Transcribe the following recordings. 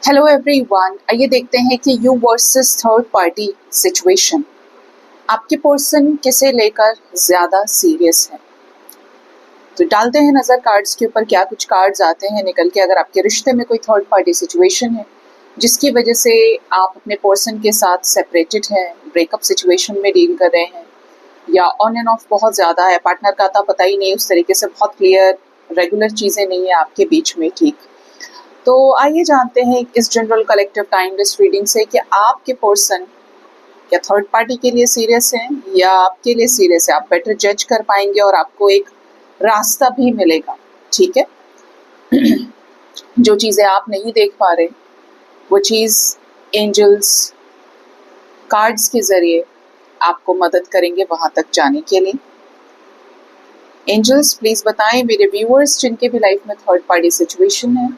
Hello everyone, आइए देखते हैं कि you versus third party situation. आपके पर्सन किसे लेकर ज्यादा सीरियस है। तो डालते हैं नजर कार्ड्स के ऊपर, क्या कुछ कार्ड्स आते हैं निकल के। अगर आपके रिश्ते में कोई थर्ड पार्टी सिचुएशन है जिसकी वजह से आप अपने पर्सन के साथ सेपरेटेड हैं, ब्रेकअप सिचुएशन में डील कर रहे हैं, या ऑन एंड ऑफ बहुत ज्यादा है, पार्टनर का आता पता ही नहीं, उस तरीके से बहुत क्लियर रेगुलर चीजें नहीं है आपके बीच में, ठीक। तो आइए जानते हैं इस जनरल कलेक्टिव टाइमलेस रीडिंग से कि आपके पर्सन क्या थर्ड पार्टी के लिए सीरियस हैं या आपके लिए सीरियस है। आप बेटर जज कर पाएंगे और आपको एक रास्ता भी मिलेगा, ठीक है। जो चीजें आप नहीं देख पा रहे वो चीज एंजल्स कार्ड्स के जरिए आपको मदद करेंगे वहां तक जाने के लिए। एंजल्स प्लीज बताएं मेरे व्यूअर्स जिनके भी लाइफ में थर्ड पार्टी सिचुएशन है,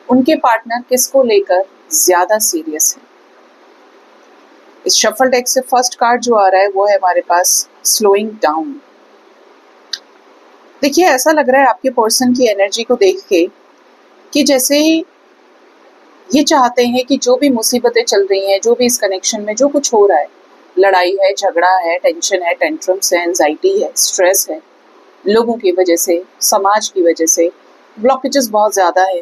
उनके पार्टनर किसको लेकर ज्यादा सीरियस है। इस शफल डेक से फर्स्ट कार्ड जो आ रहा है वो है हमारे पास स्लोइंग डाउन। देखिए, ऐसा लग रहा है आपके पर्सन की एनर्जी को देख के कि जैसे ये चाहते हैं कि जो भी मुसीबतें चल रही हैं, जो भी इस कनेक्शन में जो कुछ हो रहा है, लड़ाई है, झगड़ा है, टेंशन है, टेंट्रम्स है, एंजाइटी है, स्ट्रेस है, लोगों की वजह से, समाज की वजह से ब्लॉकेजेस बहुत ज्यादा है,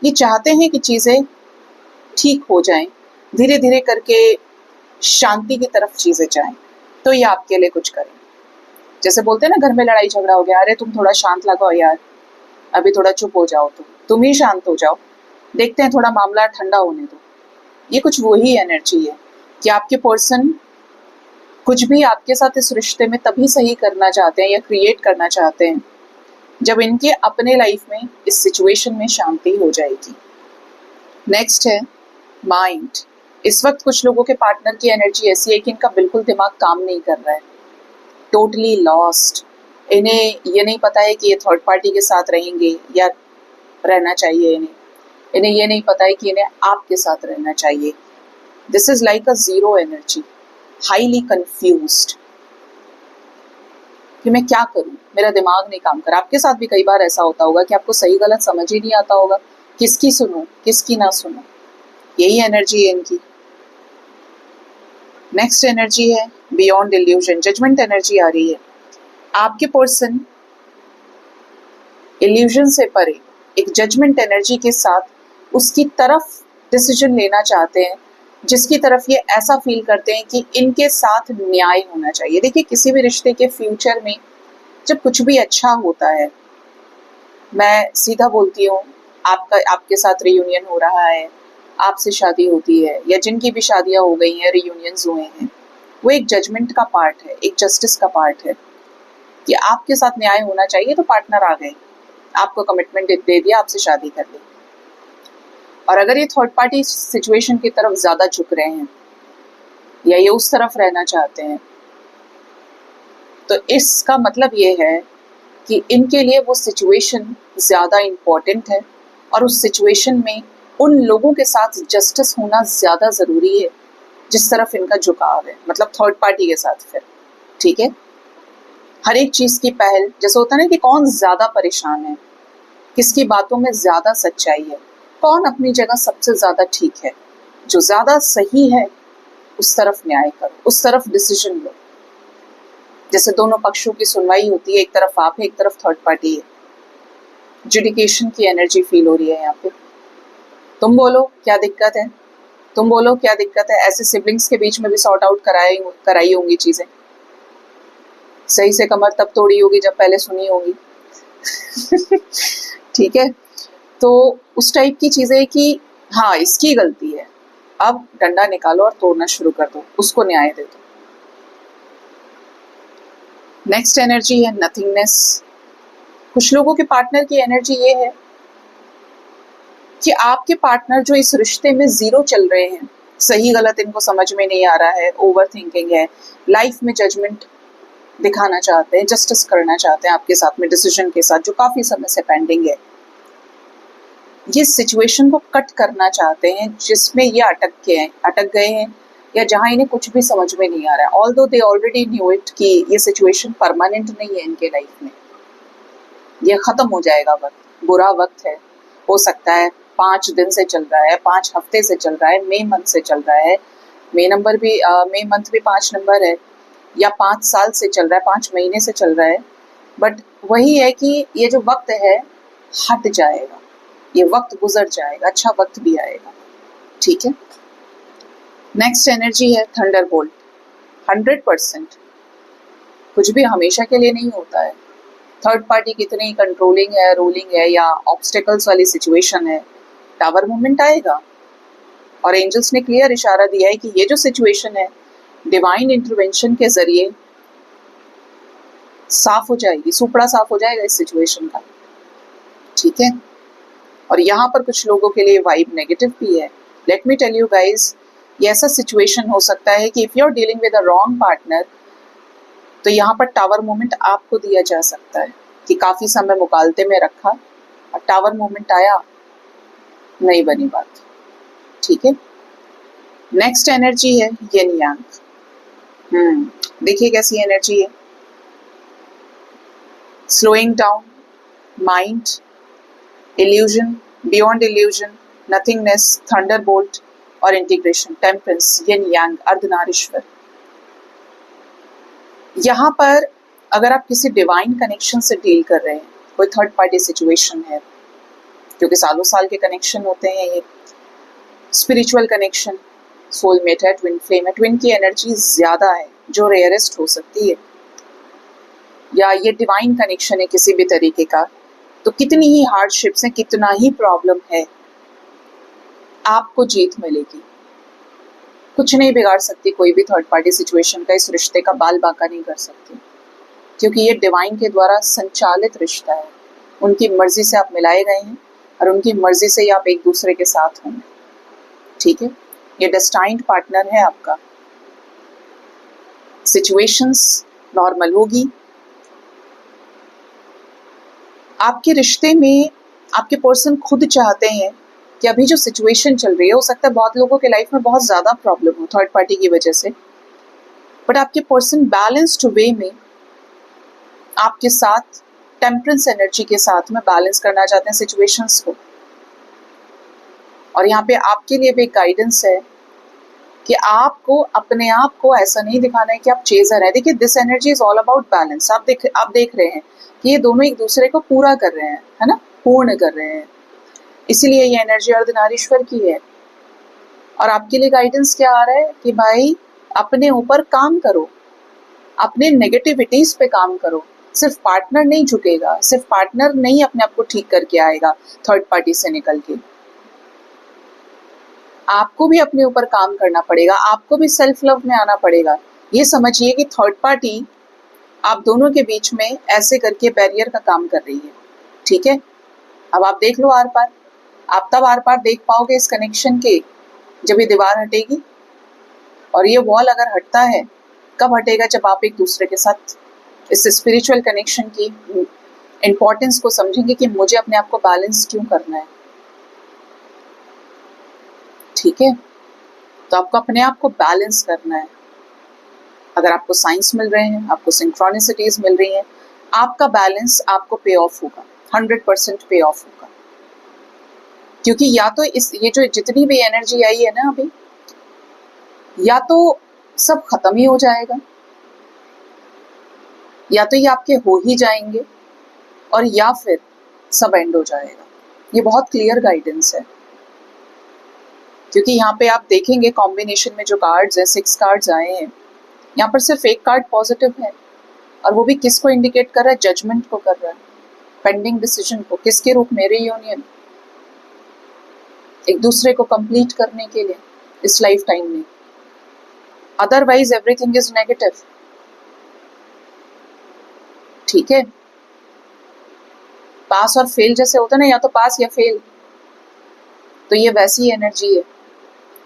ये चाहते हैं कि चीजें ठीक हो जाएं, धीरे धीरे करके शांति की तरफ चीजें जाएं। तो ये आपके लिए कुछ करें। जैसे बोलते हैं ना, घर में लड़ाई झगड़ा हो गया, अरे तुम थोड़ा शांत लगाओ यार, अभी थोड़ा चुप हो जाओ, तुम ही शांत हो जाओ, देखते हैं, थोड़ा मामला ठंडा होने दो। ये कुछ वही एनर्जी है कि आपके पर्सन कुछ भी आपके साथ इस रिश्ते में तभी सही करना चाहते हैं या क्रिएट करना चाहते हैं जब इनके अपने लाइफ में इस सिचुएशन में शांति हो जाएगी। नेक्स्ट है माइंड। इस वक्त कुछ लोगों के पार्टनर की एनर्जी ऐसी है कि इनका बिल्कुल दिमाग काम नहीं कर रहा है, टोटली लॉस्ट। इन्हें ये नहीं पता है कि ये थर्ड पार्टी के साथ रहेंगे या रहना चाहिए, इन्हें ये नहीं पता है कि इन्हें आपके साथ रहना चाहिए। This is like a zero energy, highly confused कि मैं क्या करूं, मेरा दिमाग नहीं काम कर रहा। आपके साथ भी कई बार ऐसा होता होगा कि आपको सही गलत समझ ही नहीं आता होगा, किसकी सुनूं किसकी ना सुनूं। यही एनर्जी है इनकी। नेक्स्ट एनर्जी है बियॉन्ड इल्यूजन, जजमेंट एनर्जी आ रही है। आपके पर्सन इल्यूजन से परे एक जजमेंट एनर्जी के साथ उसकी तरफ डिसीजन लेना चाहते हैं जिसकी तरफ ये ऐसा फील करते हैं कि इनके साथ न्याय होना चाहिए। देखिए, किसी भी रिश्ते के फ्यूचर में जब कुछ भी अच्छा होता है, मैं सीधा बोलती हूँ, आपके साथ रियूनियन हो रहा है, आपसे शादी होती है, या जिनकी भी शादियां हो गई हैं, रियूनियंस हुए हैं, वो एक जजमेंट का पार्ट है, एक जस्टिस का पार्ट है कि आपके साथ न्याय होना चाहिए। तो पार्टनर आ गए, आपको कमिटमेंट दे दिया, आपसे शादी कर ली। और अगर ये थर्ड पार्टी सिचुएशन की तरफ ज्यादा झुक रहे हैं या ये उस तरफ रहना चाहते हैं, तो इसका मतलब ये है कि इनके लिए वो सिचुएशन ज्यादा इम्पोर्टेंट है और उस सिचुएशन में उन लोगों के साथ जस्टिस होना ज्यादा जरूरी है जिस तरफ इनका झुकाव है, मतलब थर्ड पार्टी के साथ। फिर ठीक है, हर एक चीज की पहल, जैसे होता है ना कि कौन ज्यादा परेशान है, किसकी बातों में ज्यादा सच्चाई है, कौन अपनी जगह सबसे ज्यादा ठीक है, जो ज्यादा सही है उस तरफ न्याय करो, उस तरफ डिसीजन लो। जैसे दोनों पक्षों की सुनवाई होती है, एक तरफ आप है, एक तरफ थर्ड पार्टी है। जुडिकेशन की एनर्जी फील हो रही है यहाँ पे। तुम बोलो क्या दिक्कत है, तुम बोलो क्या दिक्कत है। ऐसे सिबलिंग्स के बीच में भी सॉर्ट आउट कराई होंगी चीजें। सही से कमर तब तोड़ी होगी जब पहले सुनी होगी। ठीक है, तो उस टाइप की चीजें कि हाँ इसकी गलती है, अब डंडा निकालो और तोड़ना शुरू कर दो, उसको न्याय दे दो। नेक्स्ट एनर्जी है नथिंगनेस। कुछ लोगों के पार्टनर की एनर्जी ये है कि आपके पार्टनर जो इस रिश्ते में जीरो चल रहे हैं, सही गलत इनको समझ में नहीं आ रहा है, ओवर थिंकिंग है, लाइफ में जजमेंट दिखाना चाहते हैं, जस्टिस करना चाहते हैं आपके साथ में डिसीजन के साथ, जो काफी समय से पेंडिंग है। ये सिचुएशन को कट करना चाहते हैं जिसमें ये अटक गए हैं या जहां इन्हें कुछ भी समझ में नहीं आ रहा है। Although they already knew it कि ये सिचुएशन परमानेंट नहीं है इनके लाइफ में, ये खत्म हो जाएगा, वक्त बुरा वक्त है, हो सकता है 5 दिन से चल रहा है, 5 हफ्ते से चल रहा है, मई मंथ से चल रहा है, मई मंथ भी 5 नंबर है, या 5 साल से चल रहा है, 5 महीने से चल रहा है, बट वही है कि ये जो वक्त है हट जाएगा, ये वक्त गुजर जाएगा, अच्छा वक्त भी आएगा। ठीक है। नेक्स्ट एनर्जी है थंडरबोल्ट। 100% कुछ भी हमेशा के लिए नहीं होता है। थर्ड पार्टी कितनी कंट्रोलिंग है, रूलिंग है, या ऑब्स्टेकल्स वाली सिचुएशन है, टावर मूवमेंट आएगा। और एंजल्स ने क्लियर इशारा दिया है कि ये जो सिचुएशन है डिवाइन इंटरवेंशन के जरिए साफ हो जाएगी, सुपड़ा साफ हो जाएगा इस सिचुएशन का। ठीक है। और यहाँ पर कुछ लोगों के लिए वाइब नेगेटिव भी है। Let me tell you guys, ये ऐसा सिचुएशन हो सकता है कि if you are dealing with a wrong partner, तो यहाँ पर टावर मूवमेंट आपको दिया जा सकता है कि काफी समय मुकालते में रखा और टावर मूवमेंट आया, नहीं बनी बात। ठीक है। नेक्स्ट एनर्जी है यिन यांग। देखिए कैसी एनर्जी है। Slowing down, mind, illusion, beyond illusion, nothingness, Thunderbolt और इंटीग्रेशन, टेम्परेंस, यिन यांग, अर्धनारीश्वर। यहाँ पर अगर आप किसी डिवाइन कनेक्शन से डील कर रहे हैं, कोई थर्ड पार्टी सिचुएशन है, क्योंकि सालों साल के कनेक्शन होते हैं ये, स्पिरिचुअल कनेक्शन, सोलमेट है, ट्विन फ्लेम है, ट्विन की एनर्जी ज्यादा है जो रेयरेस्ट हो सकती है, या ये डिवाइन कनेक्शन है किसी भी तरीके का, तो कितनी ही हार्डशिप्स हैं, कितना ही प्रॉब्लम है, आपको जीत मिलेगी। कुछ नहीं बिगाड़ सकती कोई भी थर्ड पार्टी सिचुएशन का, इस रिश्ते का बाल बांका नहीं कर सकती, क्योंकि ये डिवाइन के द्वारा संचालित रिश्ता है। उनकी मर्जी से आप मिलाए गए हैं और उनकी मर्जी से ही आप एक दूसरे के साथ होंगे। ठीक है। ये डेस्टाइन्ड पार्टनर है आपका। सिचुएशंस नॉर्मल होगी। आपके रिश्ते में आपके पर्सन खुद चाहते हैं कि अभी जो सिचुएशन चल रही है, हो सकता है बहुत लोगों के लाइफ में बहुत ज्यादा प्रॉब्लम हो थर्ड पार्टी की वजह से, बट आपके पर्सन बैलेंस्ड वे में आपके साथ टेम्परेंस एनर्जी के साथ में बैलेंस करना चाहते हैं सिचुएशंस को। और यहाँ पे आपके लिए भी गाइडेंस है कि आपको अपने आप को ऐसा नहीं दिखाना है कि आप चेजर हैं। देखिए, this energy is all about balance. आप देख रहे हैं कि ये दोनों एक दूसरे को पूरा कर रहे हैं, है ना, पूर्ण कर रहे हैं। इसीलिए ये एनर्जी अर्धनारीश्वर की है। और आपके लिए गाइडेंस क्या आ रहा है कि भाई अपने ऊपर काम करो, अपने नेगेटिविटीज पे काम करो। सिर्फ पार्टनर नहीं झुकेगा, सिर्फ पार्टनर नहीं अपने आप को ठीक करके आएगा थर्ड पार्टी से निकल के। आपको भी अपने ऊपर काम करना पड़ेगा, आपको भी सेल्फ लव में आना पड़ेगा। ये समझिए कि थर्ड पार्टी आप दोनों के बीच में ऐसे करके बैरियर का काम कर रही है। ठीक है। अब आप देख लो आर पार, आप तब आर पार देख पाओगे इस कनेक्शन के जब ये दीवार हटेगी। और ये वॉल अगर हटता है, कब हटेगा? जब आप एक दूसरे के साथ इस स्पिरिचुअल कनेक्शन की इम्पोर्टेंस को समझेंगे कि मुझे अपने आप को बैलेंस क्यों करना है। ठीक है। तो आपको अपने आप को बैलेंस करना है। अगर आपको साइंस मिल रहे हैं, आपको सिंक्रोनिसिटीज मिल रही हैं, आपका बैलेंस आपको पे ऑफ होगा, 100% पे ऑफ होगा। क्योंकि या तो ये जो जितनी भी एनर्जी आई है ना अभी, या तो सब खत्म ही हो जाएगा, या तो ये आपके हो ही जाएंगे, और या फिर सब एंड हो जाएगा। ये बहुत क्लियर गाइडेंस है। क्योंकि यहाँ पे आप देखेंगे कॉम्बिनेशन में जो कार्ड्स हैं, 6 कार्ड्स आए हैं, यहाँ पर सिर्फ एक कार्ड पॉजिटिव है, और वो भी किसको इंडिकेट कर रहा है? जजमेंट को कर रहा है, पेंडिंग डिसीजन को। किसके रूप में? रियूनियन, एक दूसरे को कंप्लीट करने के लिए इस लाइफ टाइम में। Otherwise everything is negative. ठीक है। पास और फेल जैसे होता है ना, या तो पास या फेल, तो ये वैसी एनर्जी है।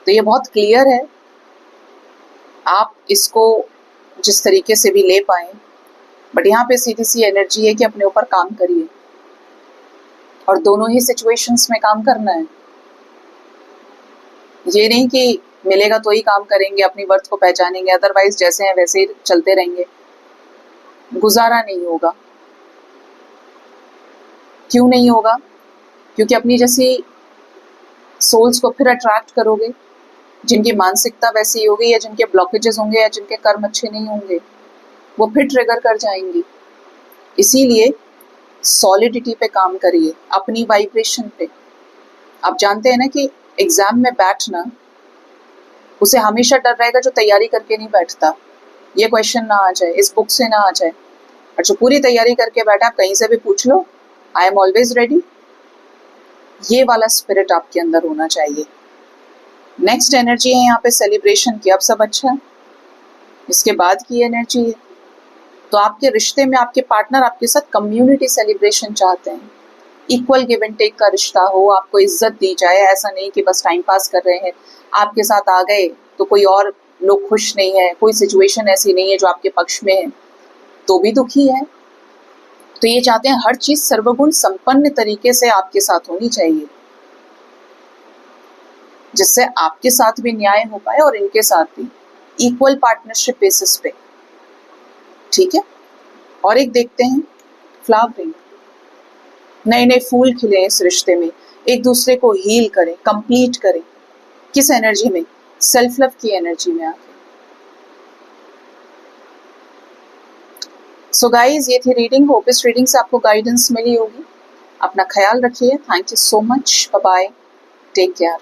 तो ये बहुत क्लियर है, आप इसको जिस तरीके से भी ले पाए, बट यहाँ पे सीधी सी एनर्जी है कि अपने ऊपर काम करिए, और दोनों ही सिचुएशंस में काम करना है। ये नहीं कि मिलेगा तो ही काम करेंगे, अपनी वर्थ को पहचानेंगे, अदरवाइज जैसे हैं वैसे ही चलते रहेंगे, गुजारा नहीं होगा। क्यों नहीं होगा? क्योंकि अपनी जैसी सोल्स को फिर अट्रैक्ट करोगे जिनकी मानसिकता वैसी होगी या जिनके ब्लॉकेजेस होंगे या जिनके कर्म अच्छे नहीं होंगे, वो फिर ट्रिगर कर जाएंगी। इसीलिए सॉलिडिटी पे काम करिए, अपनी वाइब्रेशन पे। आप जानते हैं ना कि एग्जाम में बैठना, उसे हमेशा डर रहेगा जो तैयारी करके नहीं बैठता, ये क्वेश्चन ना आ जाए, इस बुक से ना आ जाए। और जो पूरी तैयारी करके बैठा, आप कहीं से भी पूछ लो, आई एम ऑलवेज रेडी। ये वाला स्पिरिट आपके अंदर होना चाहिए। नेक्स्ट एनर्जी है यहाँ पे सेलिब्रेशन की, अब सब अच्छा है। इसके बाद की एनर्जी है, तो आपके रिश्ते में आपके पार्टनर आपके साथ कम्युनिटी सेलिब्रेशन चाहते हैं, इक्वल गिव एंड टेक का रिश्ता हो, आपको इज्जत दी जाए। ऐसा नहीं कि बस टाइम पास कर रहे हैं, आपके साथ आ गए तो कोई और लोग खुश नहीं है, कोई सिचुएशन ऐसी नहीं है जो आपके पक्ष में है तो भी दुखी है। तो ये चाहते हैं हर चीज सर्वगुण संपन्न तरीके से आपके साथ होनी चाहिए, जिससे आपके साथ भी न्याय हो पाए और इनके साथ भी, इक्वल पार्टनरशिप बेसिस पे। ठीक है। और एक देखते हैं फ्लावरिंग, नए नए फूल खिले इस रिश्ते में, एक दूसरे को हील करें, कंप्लीट करें। किस एनर्जी में? सेल्फ लव की एनर्जी में आके। सो गाइज, ये थी रीडिंग। होप इस रीडिंग से आपको गाइडेंस मिली होगी। अपना ख्याल रखिए। Thank you so much. Bye bye. Take care.